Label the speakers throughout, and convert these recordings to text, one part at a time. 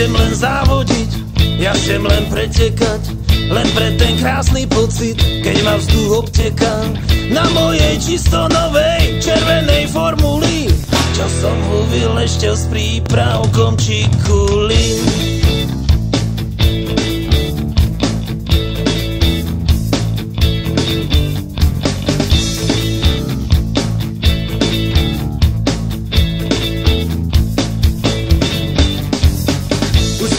Speaker 1: chcem len závodiť, ja chcem len pretekať, len pre ten krásny pocit, keď ma vzduch obteká. Na mojej čisto novej červenej formuli, čo som ho vylešťal s prípravkom čikuli.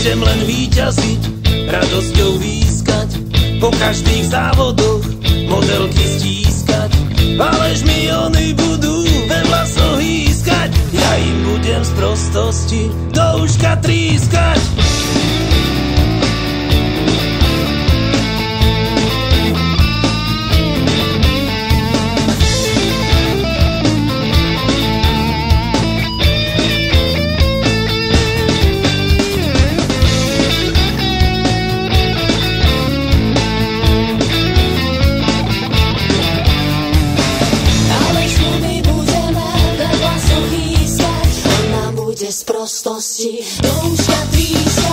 Speaker 1: Chcem len víťaziť, radosťou výskať, po každých závodoch modelky stískať, ale žmiony budú ve vlasoch hýskať, ja im budem z prostosti do uška trískať.
Speaker 2: Z prostosti do uška tríska.